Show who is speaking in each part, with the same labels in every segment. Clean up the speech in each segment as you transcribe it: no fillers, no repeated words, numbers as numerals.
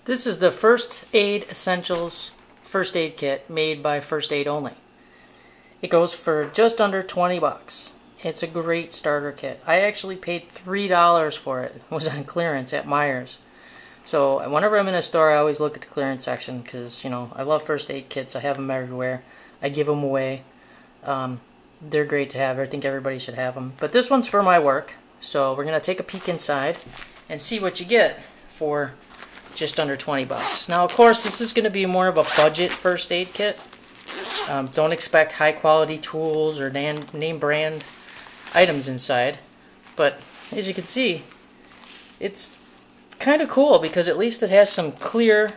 Speaker 1: This is the First Aid Essentials First Aid Kit made by First Aid Only. It goes for just under 20 bucks. It's a great starter kit. I actually paid $3 for it. It was on clearance at Meijers. So whenever I'm in a store, I always look at the clearance section because, you know, I love first aid kits. I have them everywhere. I give them away. They're great to have. I think everybody should have them. But this one's for my work. So we're going to take a peek inside and see what you get for just under 20 bucks. Now, of course, this is going to be more of a budget first aid kit. Don't expect high quality tools or name brand items inside. But as you can see, it's kind of cool because at least it has some clear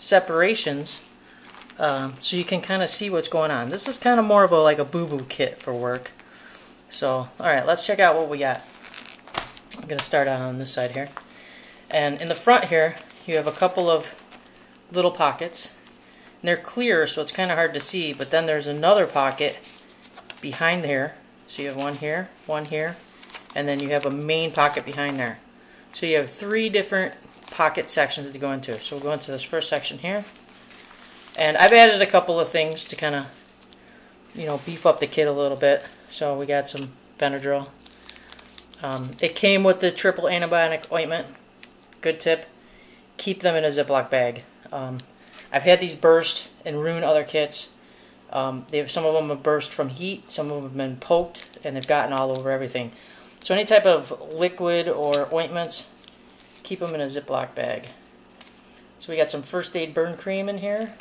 Speaker 1: separations so you can kind of see what's going on. This is kind of more of like a boo-boo kit for work. So, alright, let's check out what we got. I'm going to start out on this side here. And in the front here, you have a couple of little pockets. And they're clear, so it's kind of hard to see, but then there's another pocket behind here. So you have one here, and then you have a main pocket behind there. So you have 3 different pocket sections to go into. So we'll go into this first section here. And I've added a couple of things to kind of, you know, beef up the kit a little bit. So we got some Benadryl. It came with the triple antibiotic ointment. Good tip. Keep them in a Ziploc bag. I've had these burst and ruin other kits. Some of them have burst from heat. Some of them have been poked and they've gotten all over everything. So any type of liquid or ointments, keep them in a Ziploc bag. So we got some first aid burn cream in here.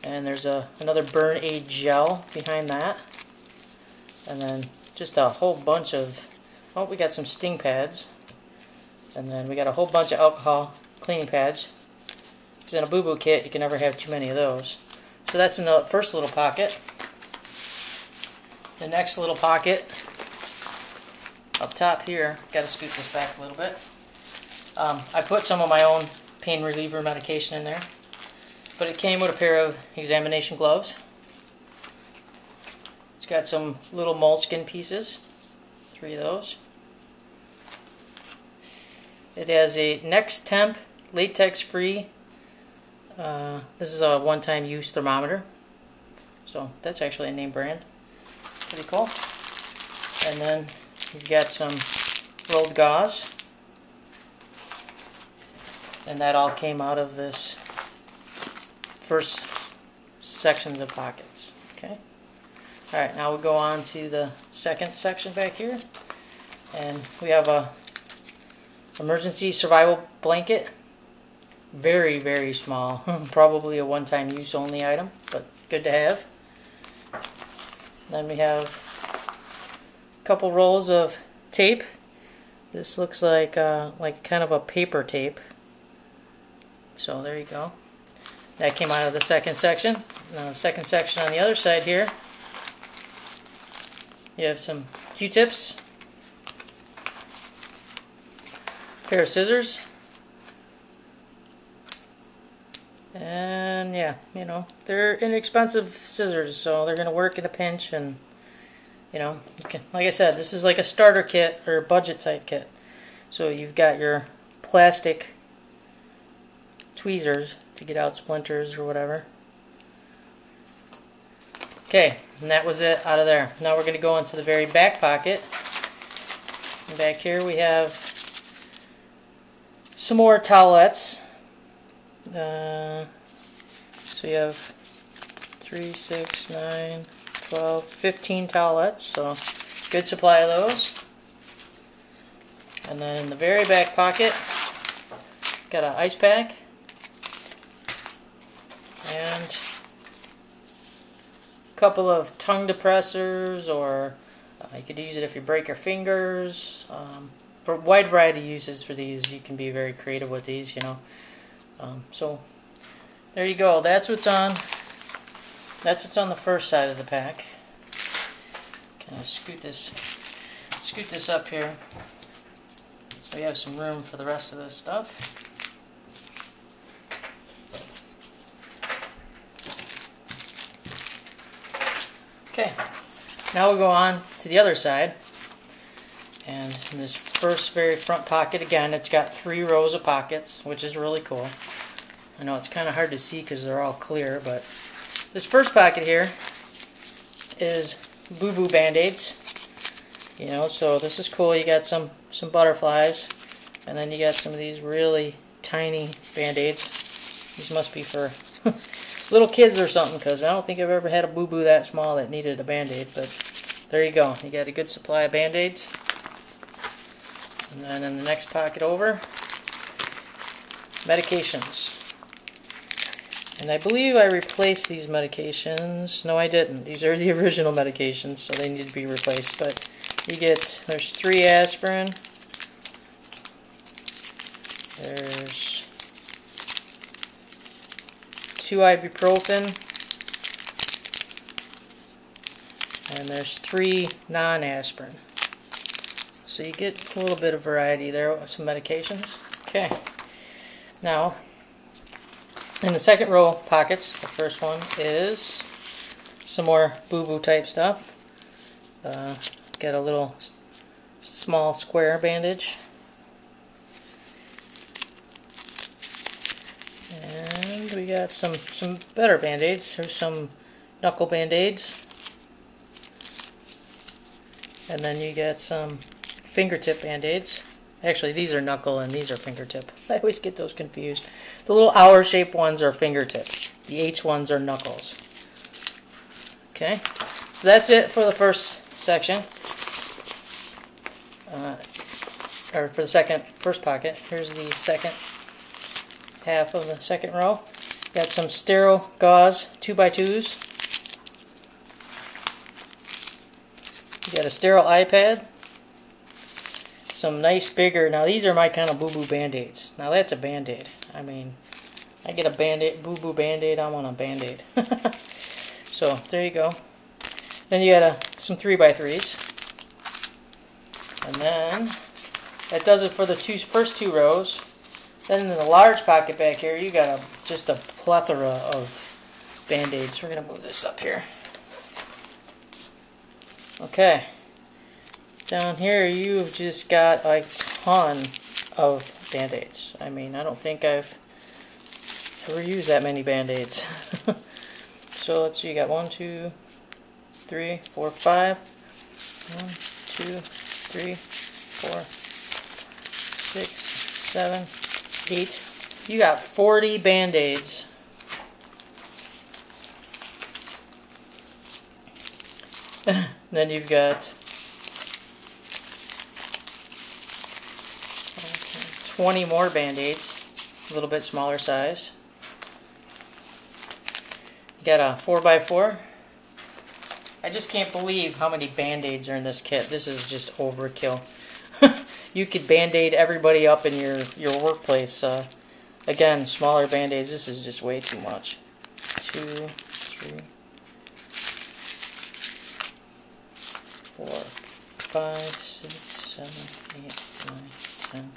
Speaker 1: And there's another burn aid gel behind that. And then just a whole bunch of, oh, we got some sting pads. And then we got a whole bunch of alcohol cleaning pads. Because in a boo-boo kit, you can never have too many of those. So that's in the first little pocket. The next little pocket, up top here, got to scoot this back a little bit. I put some of my own pain reliever medication in there. But it came with a pair of examination gloves. It's got some little moleskin pieces, 3 of those. It has a Next Temp latex-free. This is a one-time use thermometer. So that's actually a name brand. Pretty cool. And then you've got some rolled gauze. And that all came out of this first sections of pockets. Okay. Alright, now we'll go on to the second section back here. And we have a emergency survival blanket. Very, very small. Probably a one-time use only item, but good to have. Then we have a couple rolls of tape. This looks like kind of a paper tape. So there you go. That came out of the second section. Now the second section on the other side here, you have some Q-tips, pair of scissors, and yeah, you know, they're inexpensive scissors, so they're going to work in a pinch. And you know, you can, like I said, this is like a starter kit or a budget type kit. So you've got your plastic tweezers to get out splinters or whatever. Okay, and that was it out of there. Now we're going to go into the very back pocket. And back here we have some more towelettes. So you have 3, 6, 9, 12, 15 towelettes. So good supply of those. And then in the very back pocket, got an ice pack. And a couple of tongue depressors, or you could use it if you break your fingers. For a wide variety of uses for these, you can be very creative with these, you know. So there you go. That's what's on. That's what's on the first side of the pack. Kind of scoot this up here, so we have some room for the rest of this stuff. Okay, now we'll go on to the other side, And in this first very front pocket, again, it's got 3 rows of pockets, which is really cool. I know it's kind of hard to see because they're all clear, but this first pocket here is boo-boo band-aids. You know, so this is cool. You got some butterflies, and then you got some of these really tiny band-aids. These must be for little kids or something, because I don't think I've ever had a boo-boo that small that needed a band-aid, but there you go. You got a good supply of band-aids. And then in the next pocket over, medications. And I believe I replaced these medications. No, I didn't. These are the original medications, so they need to be replaced. But you get, there's 3 aspirin. There's 2 ibuprofen. And there's 3 non-aspirin. So you get a little bit of variety there with some medications. Okay. Now, in the second row pockets, the first one is some more boo-boo type stuff. Get a little small square bandage. And we got some better band-aids. There's some knuckle band-aids. And then you get some fingertip band-aids. Actually, these are knuckle and these are fingertip. I always get those confused. The little hour-shaped ones are fingertip. The H ones are knuckles. Okay, so that's it for the first section. Or for the first pocket. Here's the second half of the second row. Got some sterile gauze 2x2s. You got a sterile iPad. Some nice bigger, now these are my kind of boo-boo band-aids. Now that's a band-aid. I mean, I get a band-aid, boo-boo band-aid, I want a band-aid. So, there you go. Then you got some 3x3s. And then, that does it for the first 2 rows. Then in the large pocket back here, you got just a plethora of band-aids. We're going to move this up here. Okay. Down here, you've just got a ton of band-aids. I mean, I don't think I've ever used that many band-aids. So let's see, you got 1, 2, 3, 4, 5. 1, 2, 3, 4, 6, 7, 8. You got 40 band-aids. Then you've got 20 more band-aids, a little bit smaller size. You got a 4x4. I just can't believe how many band-aids are in this kit. This is just overkill. You could band-aid everybody up in your workplace. Again, smaller band-aids. This is just way too much. 2, 3, 4, 5, 6, 7, 8, 9, 10,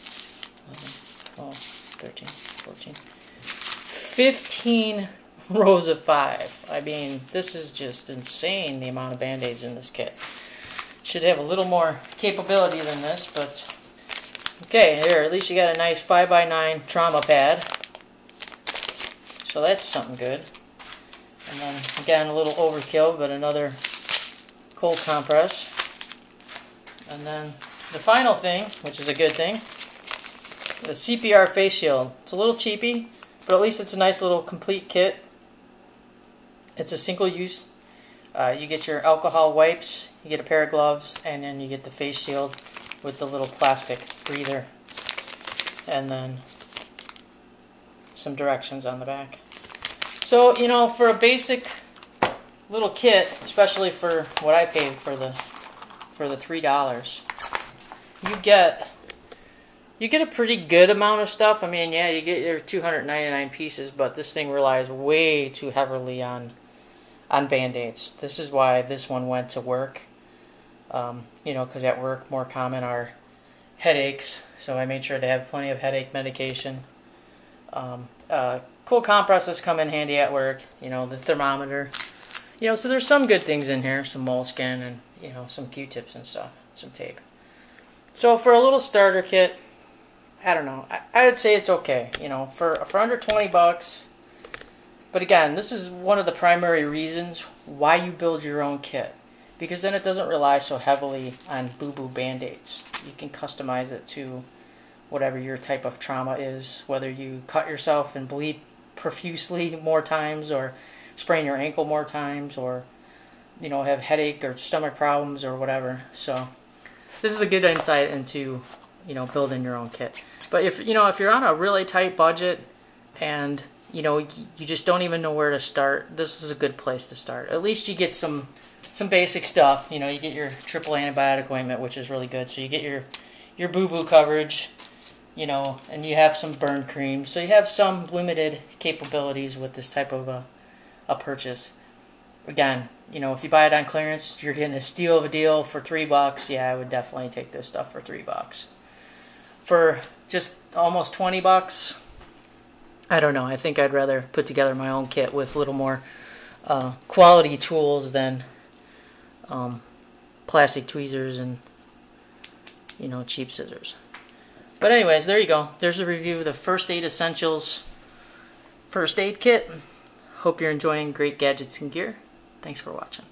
Speaker 1: 11, 12, 13, 14, 15 rows of 5. I mean, this is just insane, the amount of band-aids in this kit. Should have a little more capability than this, but okay, here, at least you got a nice 5x9 trauma pad. So that's something good. And then, again, a little overkill, but another cold compress. And then the final thing, which is a good thing, the CPR face shield. It's a little cheapy, but at least it's a nice little complete kit. It's a single use. You get your alcohol wipes, you get a pair of gloves, and then you get the face shield with the little plastic breather. And then some directions on the back. So, you know, for a basic little kit, especially for what I paid for the $3, you get a pretty good amount of stuff. I mean, yeah, you get your 299 pieces, but this thing relies way too heavily on Band-Aids. This is why this one went to work. You know, because at work, more common are headaches, so I made sure to have plenty of headache medication. Cold compresses come in handy at work, you know, the thermometer. You know, so there's some good things in here, some moleskin and, you know, some Q-tips and stuff, some tape. So for a little starter kit, I don't know. I would say it's okay, you know, for under 20 bucks. But again, this is one of the primary reasons why you build your own kit, because then it doesn't rely so heavily on boo-boo band-aids. You can customize it to whatever your type of trauma is, whether you cut yourself and bleed profusely more times, or sprain your ankle more times, or you know, have headache or stomach problems or whatever. So this is a good insight into, you know, building your own kit. But if, you know, if you're on a really tight budget and, you know, you just don't even know where to start, this is a good place to start. At least you get some basic stuff. You know, you get your triple antibiotic ointment, which is really good. So you get your boo-boo coverage, you know, and you have some burn cream. So you have some limited capabilities with this type of a purchase. Again, you know, if you buy it on clearance, you're getting a steal of a deal for $3. Yeah, I would definitely take this stuff for $3. For just almost 20 bucks, I don't know. I think I'd rather put together my own kit with a little more quality tools than plastic tweezers and, you know, cheap scissors. But anyways, there you go. There's a review of the First Aid Essentials First Aid Kit. Hope you're enjoying great gadgets and gear. Thanks for watching.